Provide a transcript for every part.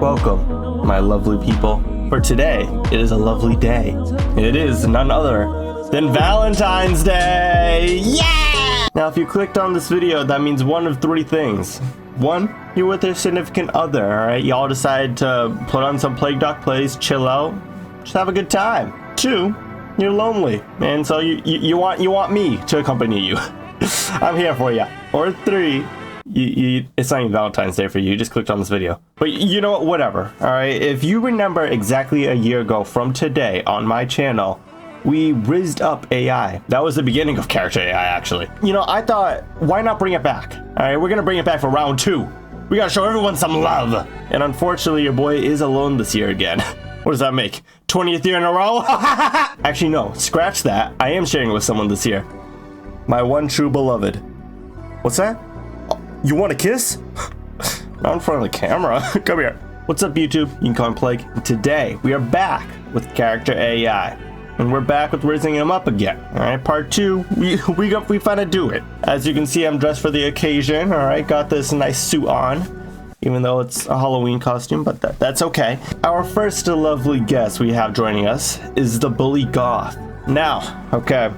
Welcome, my lovely people. For today, it is a lovely day. It is none other than Valentine's Day! Yeah! Now, if you clicked on this video, that means one of three things. One, you're with your significant other, alright? Y'all decide to put on some PlagueDocPlays, chill out, just have a good time. Two, you're lonely, and so you want me to accompany you. I'm here for you. Or three, it's not even Valentine's Day for you. You just clicked on this video. But you know what? Whatever. Alright, if you remember exactly a year ago from today on my channel, we rizzed up AI. That was the beginning of character AI, actually. You know, I thought, why not bring it back? Alright, we're gonna bring it back for round 2. We gotta show everyone some love. And unfortunately, your boy is alone this year again. What does that make? 20th year in a row? Actually, no. Scratch that. I am sharing it with someone this year. My one true beloved. What's that? You want a kiss? Not in front of the camera. Come here. What's up, YouTube? You can call me Plague. And today, we are back with character AI. And we're back with rizzing him up again. Alright, part 2, we finna do it. As you can see, I'm dressed for the occasion. Alright, got this nice suit on. Even though it's a Halloween costume, but that's okay. Our first lovely guest we have joining us is the bully goth. Now, okay,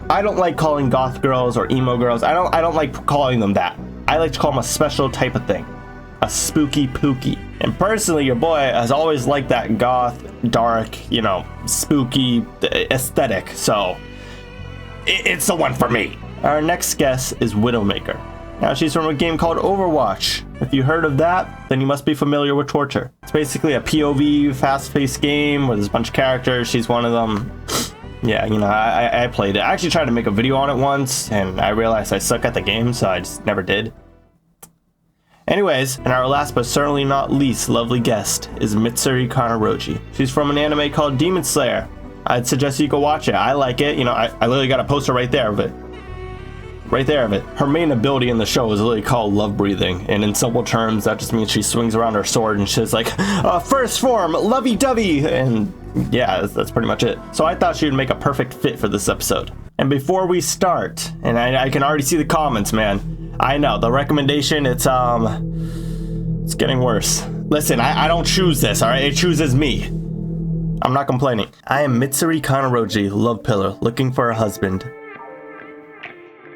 I don't like calling goth girls or emo girls. I don't like calling them that. I like to call them a special type of thing. A spooky pooky. And personally, your boy has always liked that goth, dark, you know, spooky aesthetic. So, it's the one for me. Our next guest is Widowmaker. Now, she's from a game called Overwatch. If you heard of that, then you must be familiar with Torture. It's basically a POV, fast-paced game where there's a bunch of characters. She's one of them. Yeah, you know, I played it. I actually tried to make a video on it once, and I realized I suck at the game, so I just never did. Anyways, and our last but certainly not least lovely guest is Mitsuri Kanoroji. She's from an anime called Demon Slayer. I'd suggest you go watch it. I like it. You know, I literally got a poster right there of it. Right there of it. Her main ability in the show is literally called love breathing, and in simple terms, that just means she swings around her sword and she's like, first form, lovey-dovey, and yeah, that's pretty much it. So I thought she would make a perfect fit for this episode. And before we start, and I can already see the comments, man. I know, the recommendation, it's getting worse. Listen, I don't choose this, alright? It chooses me. I'm not complaining. I am Mitsuri Kanoroji, love pillar, looking for a husband.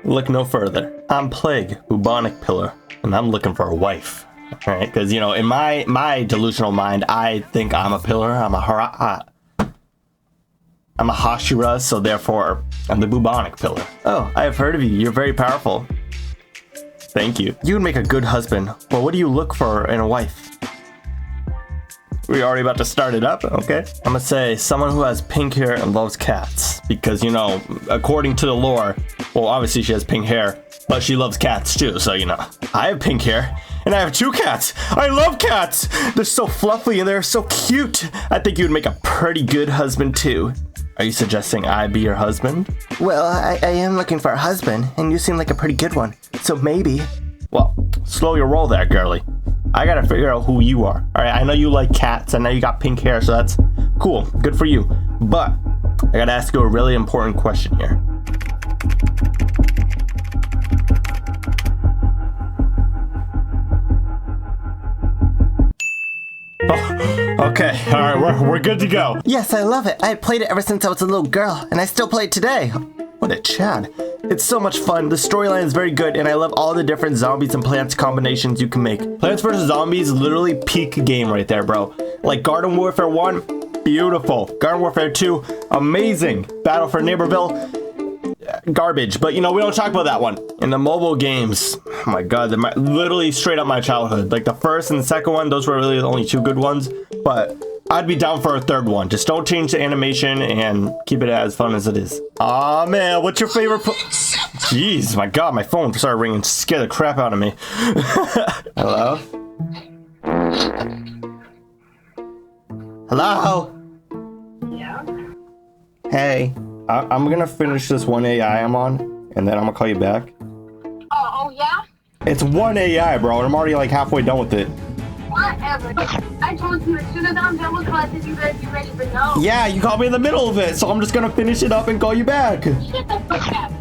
Look no further. I'm Plague, bubonic pillar, and I'm looking for a wife. Alright, because, you know, in my delusional mind, I think I'm a pillar, I'm a Hashira, so therefore, I'm the bubonic pillar. Oh, I have heard of you. You're very powerful. Thank you. You would make a good husband. Well, what do you look for in a wife? We're already about to start it up? Okay. I'm gonna say someone who has pink hair and loves cats. Because, you know, according to the lore, well, obviously she has pink hair, but she loves cats too, so, you know. I have pink hair, and I have 2 cats. I love cats! They're so fluffy and they're so cute. I think you would make a pretty good husband too. Are you suggesting I be your husband? Well, I am looking for a husband, and you seem like a pretty good one, so maybe. Well, slow your roll there, girly. I gotta figure out who you are. Alright, I know you like cats, I know you got pink hair, so that's cool, good for you. But, I gotta ask you a really important question here. Okay, alright, we're good to go. Yes, I love it. I played it ever since I was a little girl, and I still play it today. What a Chad. It's so much fun, the storyline is very good, and I love all the different zombies and plants combinations you can make. Plants vs. Zombies, literally peak game right there, bro. Like Garden Warfare 1, beautiful. Garden Warfare 2, amazing. Battle for Neighborville, garbage, but you know, we don't talk about that one. In the mobile games, oh my god, they're literally straight up my childhood. Like the first and the second one, those were really the only 2 good ones, but I'd be down for a 3rd one. Just don't change the animation and keep it as fun as it is. Aw, man, what's your favorite Jeez, my god, my phone started ringing, scared the crap out of me. Hello? Hello? Yeah? Hey, I'm gonna finish this one AI I'm on, and then I'm gonna call you back. Oh, yeah? It's one AI, bro, and I'm already like halfway done with it. Whatever. I told you as soon as I'm done with classes, you better be ready for no. Yeah, you caught me in the middle of it, so I'm just gonna finish it up and call you back. Shut the fuck up.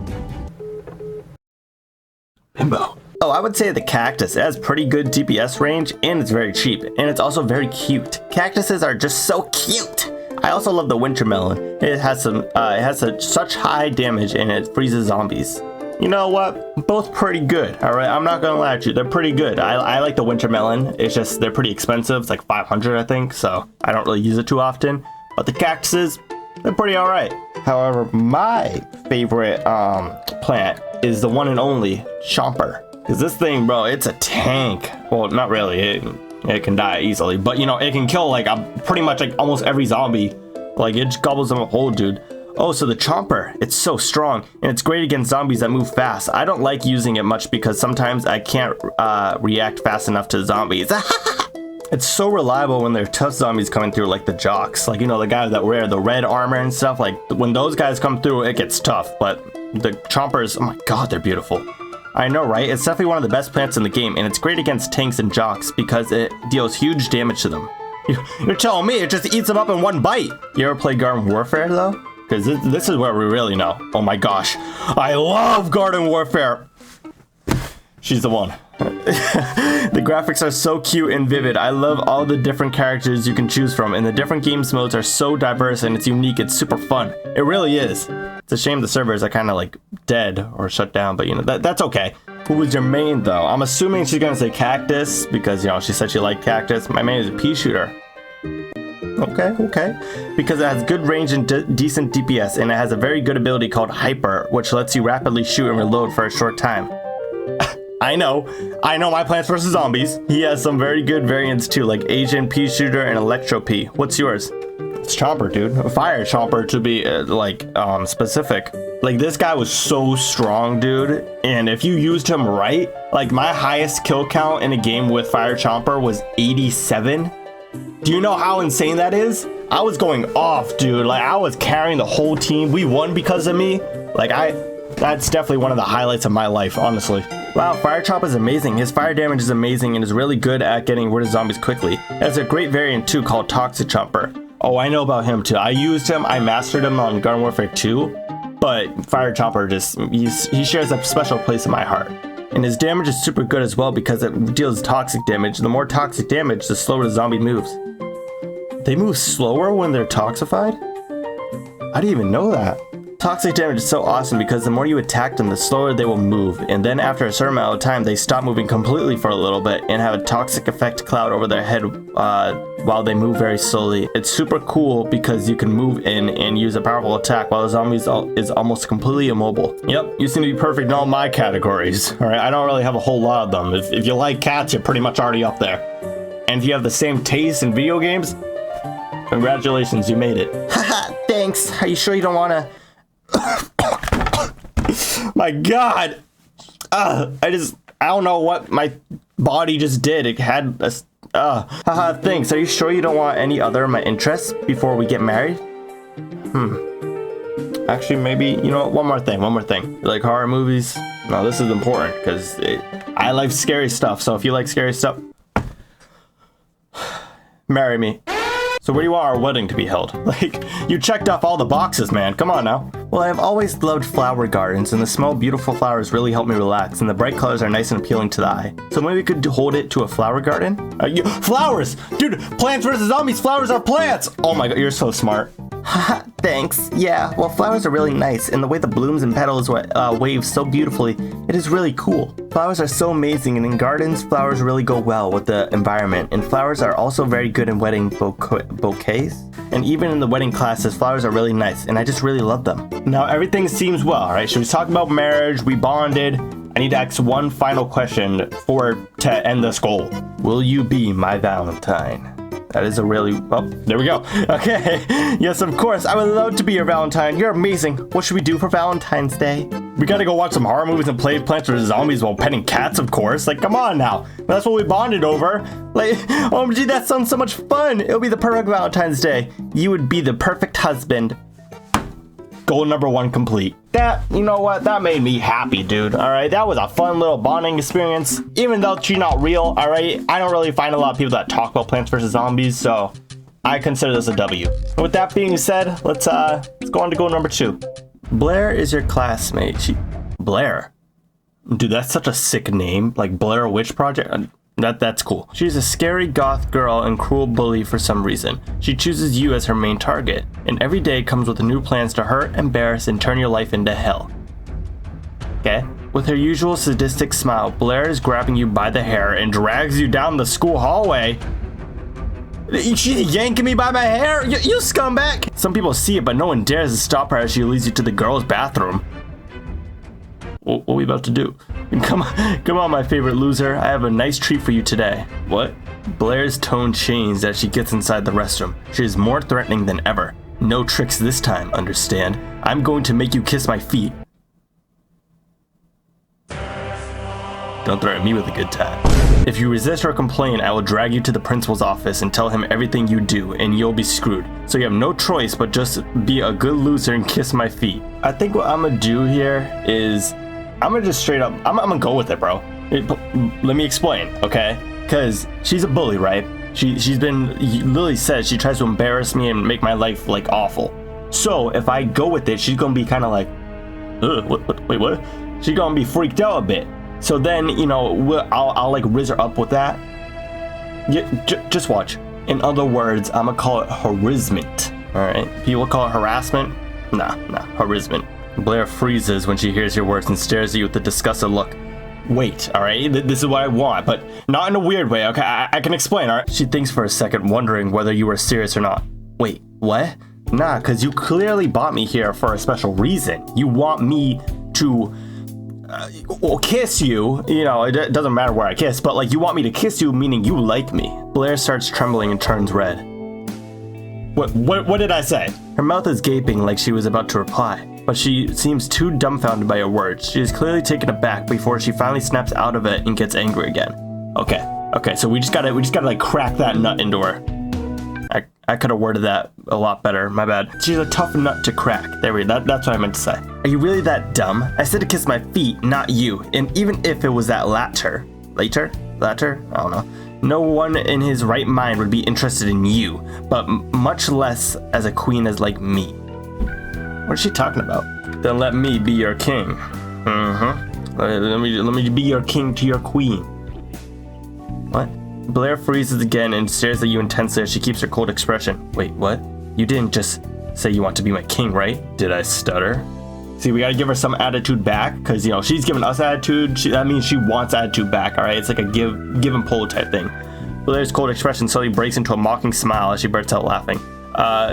Bimbo. Oh, I would say the cactus. It has pretty good DPS range and it's very cheap. And it's also very cute. Cactuses are just so cute. I also love the winter melon. It has such high damage and it freezes zombies. You know what? Both pretty good. All right, I'm not gonna lie to you. They're pretty good. I like the winter melon. It's just they're pretty expensive. It's like 500, I think. So I don't really use it too often. But the cactuses, they're pretty all right. However, my favorite plant is the one and only Chomper. Because this thing, bro, it's a tank. Well, not really. It can die easily, but you know, it can kill like pretty much like almost every zombie. Like it just gobbles them whole, dude. Oh, so the Chomper, it's so strong and it's great against zombies that move fast. I don't like using it much because sometimes I can't react fast enough to zombies. It's so reliable when there are tough zombies coming through, like the jocks, like, you know, the guys that wear the red armor and stuff. Like when those guys come through, it gets tough. But the Chompers, oh my god, they're beautiful. I know, right? It's definitely one of the best plants in the game, and it's great against tanks and jocks because it deals huge damage to them. You're telling me it just eats them up in one bite. You ever play Garden Warfare though? Because this is where we really know. Oh my gosh, I love Garden Warfare. She's the one. The graphics are so cute and vivid. I love all the different characters you can choose from, and the different games modes are so diverse and it's unique. It's super fun. It really is. It's a shame the servers are kind of like dead or shut down, but you know, that's okay. Who was your main though? I'm assuming she's gonna say cactus because, you know, she said she liked cactus. My main is a pea shooter. Okay. Because it has good range and decent DPS, and it has a very good ability called Hyper, which lets you rapidly shoot and reload for a short time. I know my Plants vs. Zombies. He has some very good variants too, like Asian Pea Shooter and Electro Pea. What's yours? It's Chomper, dude. Fire Chomper to be specific. Like this guy was so strong, dude. And if you used him right, like my highest kill count in a game with Fire Chomper was 87. Do you know how insane that is? I was going off, dude. Like I was carrying the whole team. We won because of me. That's definitely one of the highlights of my life, honestly. Wow, Fire Chomp is amazing. His fire damage is amazing and is really good at getting rid of zombies quickly. There's a great variant too called Toxic Chomper. Oh, I know about him too. I used him, I mastered him on Garden Warfare 2, but Fire Chomper just, he shares a special place in my heart. And his damage is super good as well because it deals toxic damage. The more toxic damage, the slower the zombie moves. They move slower when they're toxified? I didn't even know that. Toxic damage is so awesome because the more you attack them, the slower they will move, and then after a certain amount of time, they stop moving completely for a little bit and have a toxic effect cloud over their head while they move very slowly. It's super cool because you can move in and use a powerful attack while the zombie is almost completely immobile. Yep, you seem to be perfect in all my categories. All right, I don't really have a whole lot of them. If you like cats, you're pretty much already up there. And if you have the same taste in video games, congratulations, you made it. Haha, thanks. Are you sure you don't want to... My god, I don't know what my body just did. It had a thanks. Are you sure you don't want any other of my interests before we get married? Actually, maybe, you know, one more thing. You like horror movies? No, this is important because I like scary stuff. So if you like scary stuff, marry me. So where do you want our wedding to be held? Like, you checked off all the boxes, man. Come on now. Well, I've always loved flower gardens, and the small, beautiful flowers really help me relax, and the bright colors are nice and appealing to the eye. So maybe we could hold it to a flower garden? Flowers! Dude, Plants vs. Zombies, flowers are plants! Oh my god, you're so smart. Haha, thanks. Yeah, well, flowers are really nice, and the way the blooms and petals wave so beautifully, it is really cool. Flowers are so amazing, and in gardens, flowers really go well with the environment, and flowers are also very good in wedding bouquets. And even in the wedding classes, flowers are really nice, and I just really love them. Now, everything seems well, alright? Should we talk about marriage? We bonded. I need to ask one final question to end this goal. Will you be my Valentine? That is a really... Oh, there we go. Okay. Yes, of course. I would love to be your Valentine. You're amazing. What should we do for Valentine's Day? We gotta go watch some horror movies and play Plants vs. Zombies while petting cats, of course. Like, come on now. That's what we bonded over. Like, OMG, that sounds so much fun. It'll be the perfect Valentine's Day. You would be the perfect husband. Goal number 1 complete. That, you know what, that made me happy, dude. All right, that was a fun little bonding experience. Even though she's not real, all right, I don't really find a lot of people that talk about Plants vs. Zombies, so I consider this a W. With that being said, let's go on to goal number 2. Blair is your classmate. Blair? Dude, that's such a sick name. Like Blair Witch Project. That's cool. She's a scary goth girl and cruel bully for some reason. She chooses you as her main target, and every day comes with new plans to hurt, embarrass, and turn your life into hell. Okay? With her usual sadistic smile, Blair is grabbing you by the hair and drags you down the school hallway. She's yanking me by my hair? You scumbag! Some people see it, but no one dares to stop her as she leads you to the girls' bathroom. What are we about to do? Come on, my favorite loser. I have a nice treat for you today. What? Blair's tone changed as she gets inside the restroom. She is more threatening than ever. No tricks this time, understand? I'm going to make you kiss my feet. Don't threaten me with a good time. If you resist or complain, I will drag you to the principal's office and tell him everything you do, and you'll be screwed. So you have no choice but just be a good loser and kiss my feet. I think what I'm gonna do here is, I'm gonna just straight up, I'm gonna go with it, bro. Let me explain, okay? Because she's a bully, right? She's been, Lily says she tries to embarrass me and make my life like awful. So if I go with it, she's gonna be kind of like, wait, what? She's gonna be freaked out a bit. So then, you know, I'll like rizz her up with that. Yeah, just watch. In other words, I'm gonna call it harassment. All right, people call it harassment. Nah, harassment. Blair freezes when she hears your words and stares at you with a disgusted look. Wait, all right, this is what I want, but not in a weird way, okay? I can explain, all right? She thinks for a second, wondering whether you were serious or not. Wait, what? Nah, because you clearly brought me here for a special reason. You want me to kiss you, you know, it doesn't matter where I kiss, but like you want me to kiss you, meaning you like me. Blair starts trembling and turns red. What did I say? Her mouth is gaping like she was about to reply, but she seems too dumbfounded by her words. She is clearly taken aback before she finally snaps out of it and gets angry again. Okay, so we just gotta like crack that nut into her. I could have worded that a lot better, my bad. She's a tough nut to crack. There we go, that's what I meant to say. Are you really that dumb? I said to kiss my feet, not you. And even if it was that latter? I don't know. No one in his right mind would be interested in you, but much less as a queen as like me. What is she talking about? Then let me be your king. Let me be your king to your queen. What? Blair freezes again and stares at you intensely as she keeps her cold expression. Wait, what? You didn't just say you want to be my king, right? Did I stutter? See, we gotta give her some attitude back, because, you know, she's giving us attitude. That means she wants attitude back, all right? It's like a give and pull type thing. Blair's cold expression slowly breaks into a mocking smile as she bursts out laughing.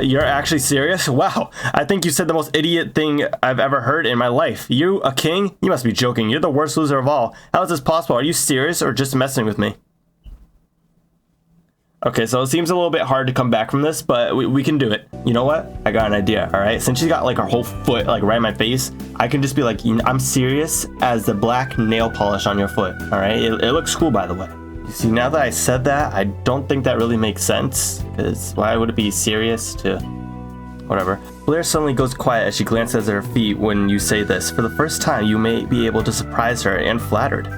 You're actually serious? Wow, I think you said the most idiot thing I've ever heard in my life. You, a king? You must be joking. You're the worst loser of all. How is this possible? Are you serious or just messing with me? Okay, so it seems a little bit hard to come back from this, but we can do it. You know what? I got an idea, all right? Since she's got like her whole foot like right in my face, I can just be like, I'm serious as the black nail polish on your foot, all right? It looks cool, by the way. You see, now that I said that, I don't think that really makes sense, because why would it be serious to... whatever. Blair suddenly goes quiet as she glances at her feet when you say this. For the first time, you may be able to surprise her and flattered.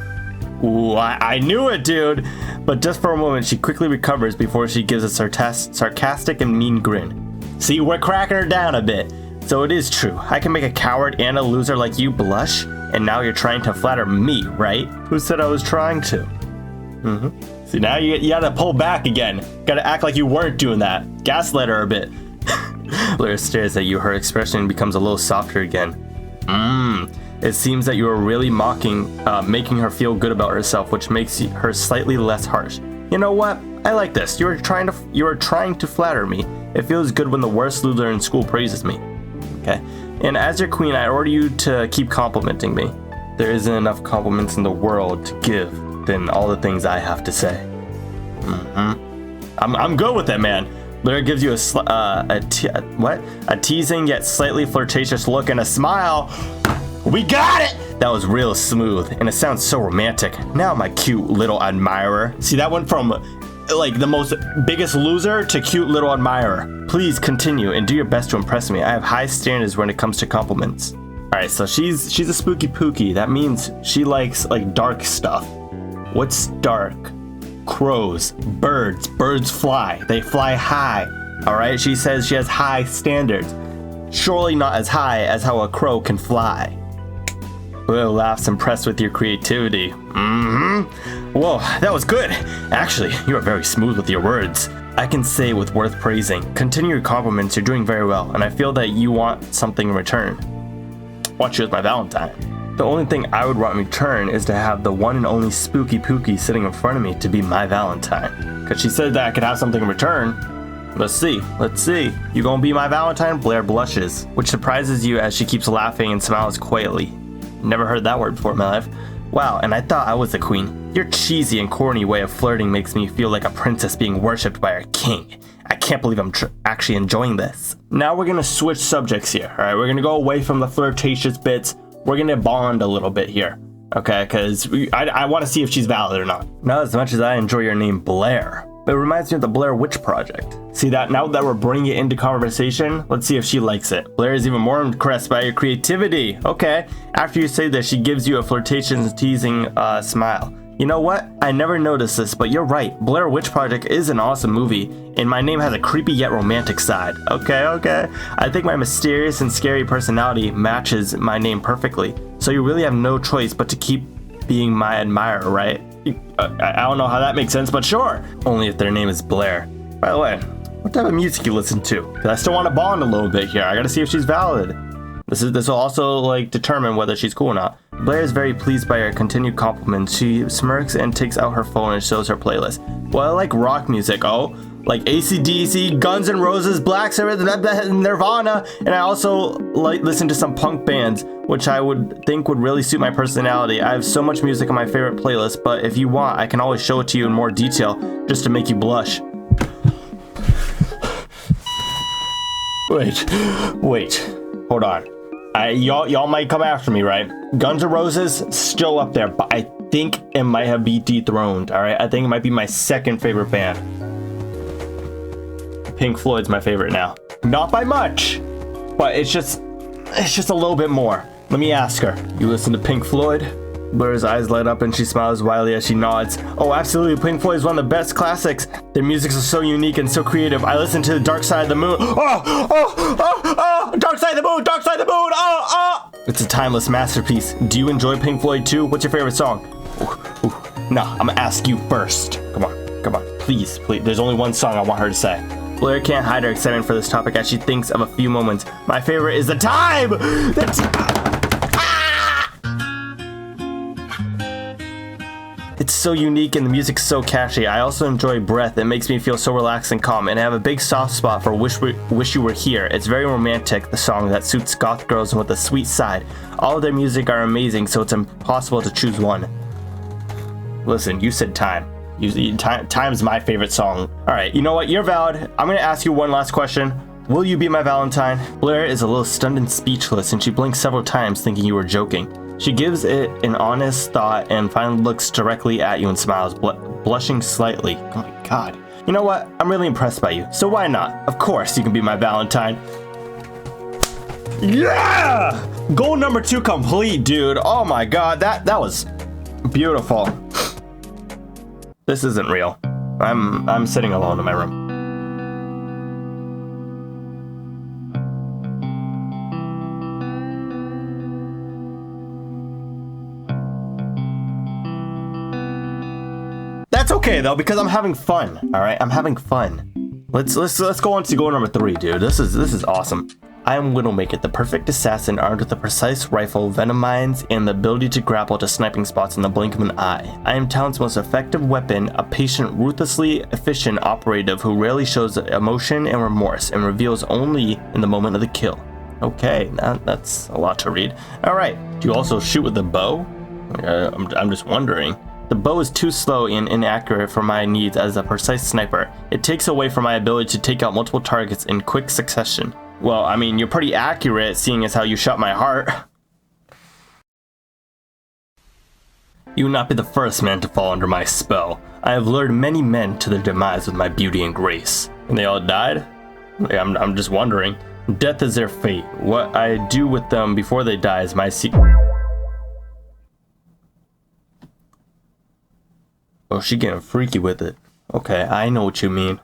Ooh, I knew it, dude! But just for a moment, she quickly recovers before she gives a sarcastic and mean grin. See, we're cracking her down a bit. So it is true. I can make a coward and a loser like you blush, and now you're trying to flatter me, right? Who said I was trying to? See, now you gotta pull back again. Gotta act like you weren't doing that. Gaslight her a bit. Blair stares at you. Her expression becomes a little softer again. It seems that you are really making her feel good about herself, which makes her slightly less harsh. You know what? I like this. You are trying to flatter me. It feels good when the worst loser in school praises me. Okay. And as your queen, I order you to keep complimenting me. There isn't enough compliments in the world to give than all the things I have to say. I'm good with that, man. Blair gives you a teasing yet slightly flirtatious look and a smile. We got it! That was real smooth, and it sounds so romantic. Now, my cute little admirer. See, that went from like the most biggest loser to cute little admirer. Please continue and do your best to impress me. I have high standards when it comes to compliments. All right, so she's a spooky pookie. That means she likes like dark stuff. What's dark? Crows, birds. Birds fly. They fly high. All right, she says she has high standards. Surely not as high as how a crow can fly. Blair laughs, impressed with your creativity. Whoa, that was good. Actually, you are very smooth with your words. I can say with worth praising. Continue your compliments, you're doing very well, and I feel that you want something in return. Want you as my Valentine. The only thing I would want in return is to have the one and only Spooky Pookie sitting in front of me to be my Valentine. Cause she said that I could have something in return. Let's see. You gonna be my Valentine? Blair blushes, which surprises you as she keeps laughing and smiles quietly. Never heard that word before in my life. Wow, and I thought I was the queen. Your cheesy and corny way of flirting makes me feel like a princess being worshipped by her king. I can't believe I'm actually enjoying this. Now we're gonna switch subjects here, alright? We're gonna go away from the flirtatious bits. We're gonna bond a little bit here, okay? Because I want to see if she's valid or not. Not as much as I enjoy your name, Blair. But it reminds me of the Blair Witch Project. See that? Now that we're bringing it into conversation, let's see if she likes it. Blair is even more impressed by your creativity. Okay. After you say this, she gives you a flirtatious, teasing smile. You know what? I never noticed this, but you're right. Blair Witch Project is an awesome movie, and my name has a creepy yet romantic side. Okay. I think my mysterious and scary personality matches my name perfectly. So you really have no choice but to keep being my admirer, right? I don't know how that makes sense, but sure. Only if their name is Blair. By the way, what type of music you listen to? Because I still want to bond a little bit here. I gotta see if she's valid. This will also like determine whether she's cool or not. Blair is very pleased by her continued compliments. She smirks and takes out her phone and shows her playlist. Well, I like rock music, like AC/DC, Guns N' Roses, Black Sabbath, Nirvana, and I also like listen to some punk bands, which I would think would really suit my personality. I have so much music on my favorite playlist, but if you want, I can always show it to you in more detail, just to make you blush. Wait, hold on. Y'all might come after me, right? Guns N' Roses, still up there, but I think it might have been dethroned, alright? I think it might be my second favorite band. Pink Floyd's my favorite now. Not by much, but it's just a little bit more. Let me ask her. You listen to Pink Floyd? Blair's eyes light up and she smiles widely as she nods. Oh, absolutely. Pink Floyd is one of the best classics. Their music is so unique and so creative. I listen to the Dark Side of the Moon. Dark Side of the Moon, Dark Side of the Moon. It's a timeless masterpiece. Do you enjoy Pink Floyd too? What's your favorite song? No, I'm gonna ask you first. Come on. Please. There's only one song I want her to say. Blair can't hide her excitement for this topic as she thinks of a few moments. My favorite is The Time! It's so unique and the music's so catchy. I also enjoy Breath. It makes me feel so relaxed and calm. And I have a big soft spot for Wish You Were Here. It's very romantic, the song that suits goth girls with a sweet side. All of their music are amazing, so it's impossible to choose one. Listen, you said Time. Time's my favorite song. Alright, you know what? You're valid. I'm gonna ask you one last question. Will you be my Valentine? Blair is a little stunned and speechless, and she blinks several times thinking you were joking. She gives it an honest thought and finally looks directly at you and smiles, blushing slightly. Oh my god. You know what? I'm really impressed by you, so why not? Of course you can be my Valentine. Yeah! Goal number 2 complete, dude. Oh my god, that was beautiful. This isn't real. I'm sitting alone in my room. That's okay though, because I'm having fun. All right, I'm having fun. Let's go on to goal number 3, dude. This is awesome. I am Widowmaker, the perfect assassin armed with a precise rifle, venom mines, and the ability to grapple to sniping spots in the blink of an eye. I am town's most effective weapon, a patient, ruthlessly efficient operative who rarely shows emotion and remorse and reveals only in the moment of the kill. Okay, that's a lot to read. All right, do you also shoot with the bow? I'm just wondering. The bow is too slow and inaccurate for my needs as a precise sniper. It takes away from my ability to take out multiple targets in quick succession. Well, I mean, you're pretty accurate, seeing as how you shot my heart. You will not be the first man to fall under my spell. I have lured many men to their demise with my beauty and grace. And they all died? I'm just wondering. Death is their fate. What I do with them before they die is my secret. Oh, she getting freaky with it. Okay, I know what you mean.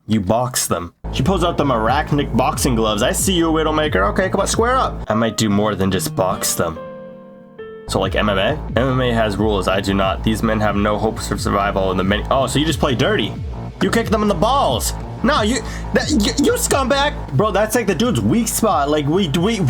You box them. She pulls out the arachnic boxing gloves. I see you, Widowmaker. Okay, come on, square up. I might do more than just box them. So like MMA? MMA has rules, I do not. These men have no hopes for survival in the many. Oh, so you just play dirty. You kick them in the balls. No, you scumbag. Bro, that's like the dude's weak spot. Like we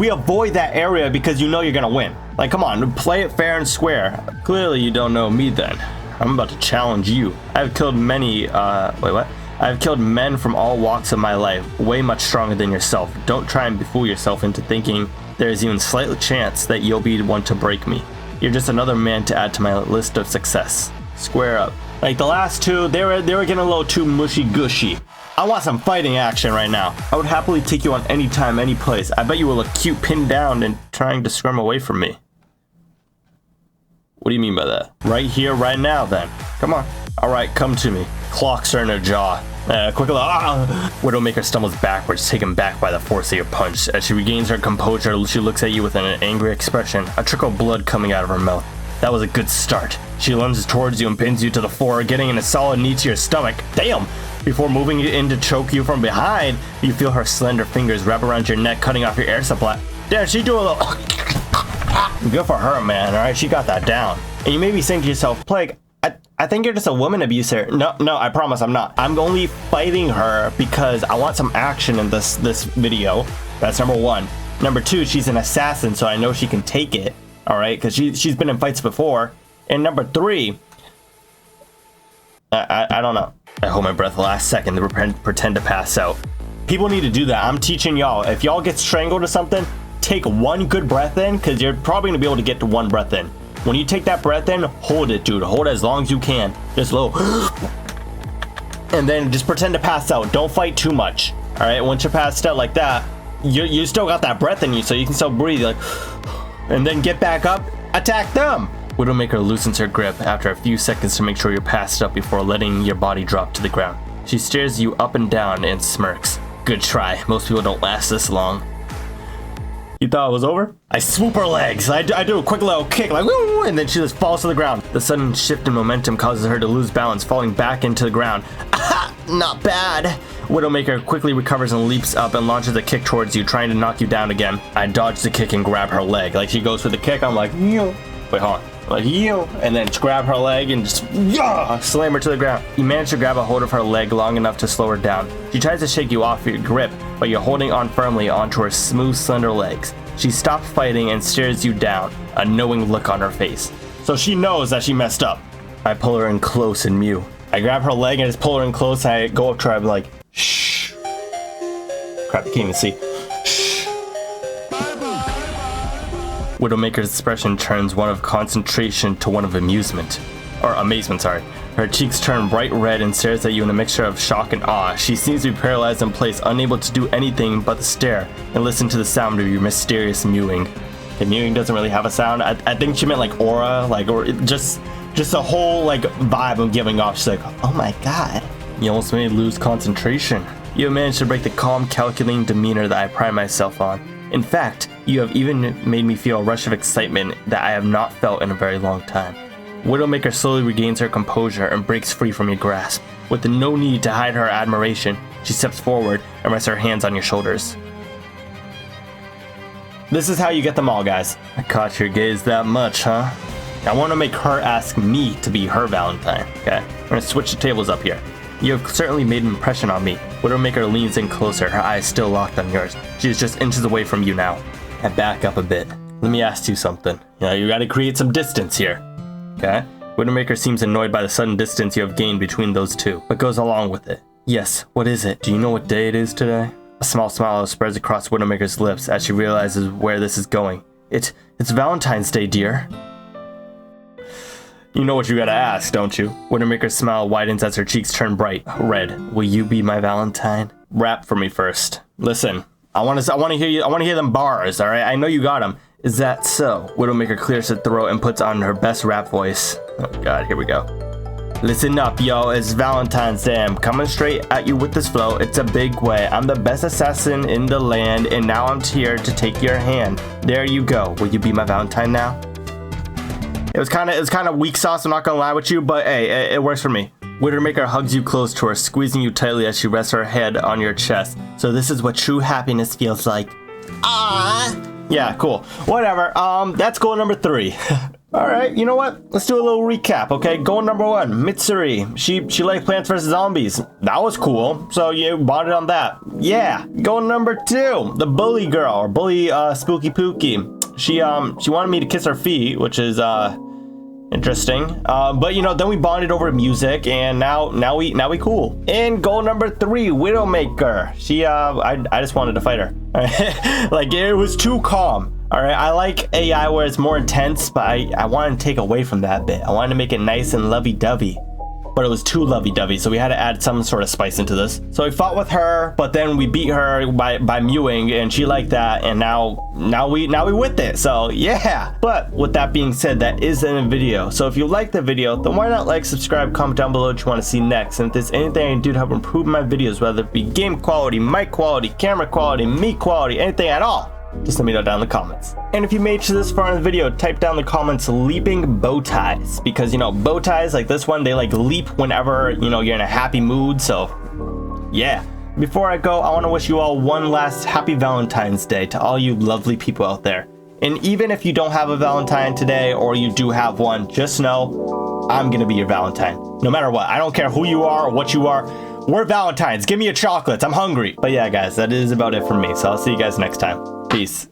avoid that area because you know you're gonna win. Like, come on, play it fair and square. Clearly you don't know me then. I'm about to challenge you. I've killed many, wait, what? I've killed men from all walks of my life, way much stronger than yourself. Don't try and befool yourself into thinking there is even slight chance that you'll be one to break me. You're just another man to add to my list of success. Square up. Like the last two, they were getting a little too mushy gushy. I want some fighting action right now. I would happily take you on any time, any place. I bet you will look cute pinned down and trying to scrum away from me. What do you mean by that? Right here, right now then. Come on. Alright, come to me. Clocks her in her jaw. Quickly, Widowmaker stumbles backwards, taken back by the force of your punch. As she regains her composure, she looks at you with an angry expression, a trickle of blood coming out of her mouth. That was a good start. She lunges towards you and pins you to the floor, getting in a solid knee to your stomach. Damn! Before moving in to choke you from behind, you feel her slender fingers wrap around your neck, cutting off your air supply. Damn, she do a little... Good for her, man, alright? She got that down. And you may be saying to yourself, Plague, I think you're just a woman abuser. No, I promise I'm not. I'm only fighting her because I want some action in this video. That's number one. Number two, she's an assassin, so I know she can take it. All right, because she's been in fights before. And number three, I don't know. I hold my breath the last second to pretend to pass out. People need to do that. I'm teaching y'all. If y'all get strangled or something, take one good breath in, because you're probably gonna be able to get to one breath in. When you take that breath in, hold it, dude. Hold it as long as you can. Just low. And then just pretend to pass out. Don't fight too much. All right, once you're passed out like that, you still got that breath in you, so you can still breathe. Like, and then get back up, attack them. Widowmaker loosens her grip after a few seconds to make sure you're passed out before letting your body drop to the ground. She stares you up and down and smirks. Good try. Most people don't last this long. You thought it was over? I swoop her legs. I do a quick little kick, like woo, and then she just falls to the ground. The sudden shift in momentum causes her to lose balance, falling back into the ground. Aha! Not bad. Widowmaker quickly recovers and leaps up and launches a kick towards you, trying to knock you down again. I dodge the kick and grab her leg. Like she goes for the kick, I'm like, yo. Wait, hold on. Like, yo. And then just grab her leg and just slam her to the ground. You manage to grab a hold of her leg long enough to slow her down. She tries to shake you off your grip, but you're holding on firmly onto her smooth, slender legs. She stops fighting and stares you down, a knowing look on her face. So she knows that she messed up. I pull her in close and mew. I grab her leg and just pull her in close. I go up to her, I'm like, shh. Crap, you can't even see. Shh. Widowmaker's expression turns one of concentration to one of amusement. Or amazement, sorry. Her cheeks turn bright red and stares at you in a mixture of shock and awe. She seems to be paralyzed in place, unable to do anything but stare and listen to the sound of your mysterious mewing. Okay, mewing doesn't really have a sound. I think she meant like aura, like, or just a whole like vibe I'm giving off. She's like, oh my god. You almost made me lose concentration. You have managed to break the calm, calculating demeanor that I pride myself on. In fact, you have even made me feel a rush of excitement that I have not felt in a very long time. Widowmaker slowly regains her composure and breaks free from your grasp. With no need to hide her admiration, she steps forward and rests her hands on your shoulders. This is how you get them all, guys. I caught your gaze that much, huh? I want to make her ask me to be her Valentine, okay? I'm gonna switch the tables up here. You have certainly made an impression on me. Widowmaker leans in closer, her eyes still locked on yours. She is just inches away from you now. I back up a bit. Let me ask you something. You gotta create some distance here. Okay? Widowmaker seems annoyed by the sudden distance you have gained between those two, but goes along with it. Yes, what is it? Do you know what day it is today? A small smile spreads across Widowmaker's lips as she realizes where this is going. It's Valentine's Day, dear. You know what you gotta ask, don't you? Widowmaker's smile widens as her cheeks turn bright red. Will you be my Valentine? Rap for me first. Listen, I wanna hear you. I wanna hear them bars, alright? I know you got them. Is that so? Widowmaker clears her throat and puts on her best rap voice. Oh god, here we go. Listen up, yo, it's Valentine's Day. I'm coming straight at you with this flow. It's a big way. I'm the best assassin in the land, and now I'm here to take your hand. There you go. Will you be my Valentine now? It was kind of weak sauce, I'm not gonna lie with you, but hey, it works for me. Widowmaker hugs you close to her, squeezing you tightly as she rests her head on your chest. So this is what true happiness feels like. Ah! Yeah, cool. Whatever. That's goal number 3. All right, you know what? Let's do a little recap, okay? Goal number 1, Mitsuri. She liked Plants vs. Zombies. That was cool. So you bonded on that. Yeah. Goal number 2, the bully girl, or bully Spooky Pookie. She wanted me to kiss her feet, which is interesting. But you know, then we bonded over music, and now we cool. And goal number 3, Widowmaker. She I just wanted to fight her. Like, it was too calm. All right, I like AI where it's more intense, but I wanted to take away from that bit. I wanted to make it nice and lovey-dovey, but it was too lovey-dovey, so we had to add some sort of spice into this. So we fought with her, but then we beat her by mewing, and she liked that, and now we with it. So yeah. But with that being said, that is in a video. So if you like the video, then why not like, subscribe, comment down below what you want to see next. And if there's anything I can do to help improve my videos, whether it be game quality, mic quality, camera quality, meat quality, anything at all, just let me know down in the comments. And if you made it to this far in the video, type down in the comments leaping bow ties, because you know, bow ties like this one, they like leap whenever, you know, you're in a happy mood. So yeah. Before I go, I want to wish you all one last happy Valentine's Day to all you lovely people out there. And even if you don't have a Valentine today, or you do have one, just know I'm gonna be your Valentine. No matter what. I don't care who you are or what you are. We're Valentines. Give me your chocolates. I'm hungry. But yeah, guys, that is about it for me. So I'll see you guys next time. Peace.